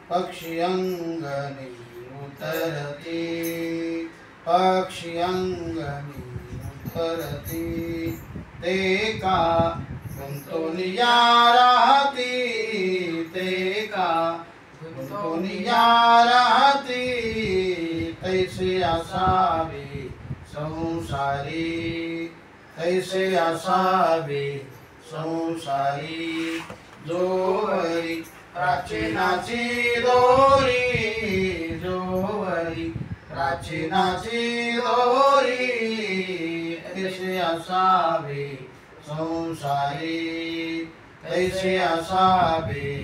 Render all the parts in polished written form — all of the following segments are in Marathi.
पक्षी अंगणी उतरती, पक्षी अंगणी उतरती, ते का गुंतून या राहती, ते का गुंतून या राहती, तैसे असावे संसारी, तैसे असावे संसारी, जोवरी प्राचीनाची दोरी, जोवरी प्राचीनाची दोरी, तैसे असावे संसारी, तैसे असावे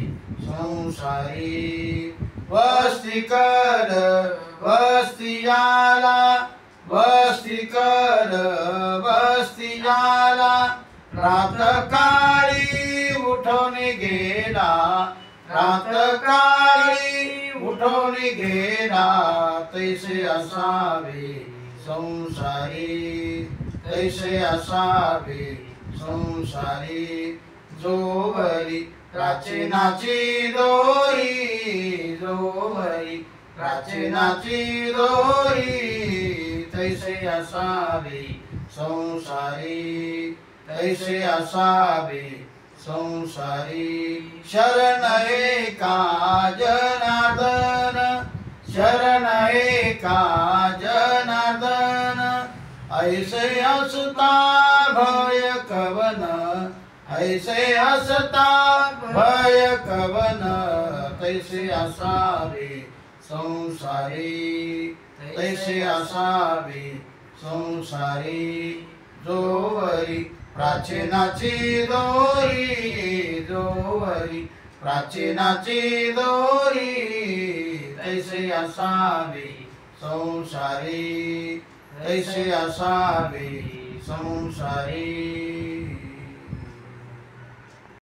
संसारी, वस्ती कर वस्ती आला, वस्ती कर वस्ती आला, प्रातःकाळी उठून गेला, प्रातःकाळी उठून गेला, तैसे असावे संसारी, तैसे असावे संसारी, जोवरी प्राचीनाची दोरी, जोवरी प्राचीनाची दोरी, तैसे असावे संसारी, तैसे असावे संसारी, शरण एका जनार्दन, शरण एका जनार्दन, ऐसे असता भय कवन, ऐसे असता भय कवन, तैसे असावे संसारी, तैसे असावे संसारी, जोवरी प्राचीनाची दोरी, जोवरी प्राचीनाची दोरी, तैसे असावे संसारी, तैसे असावे संसारी।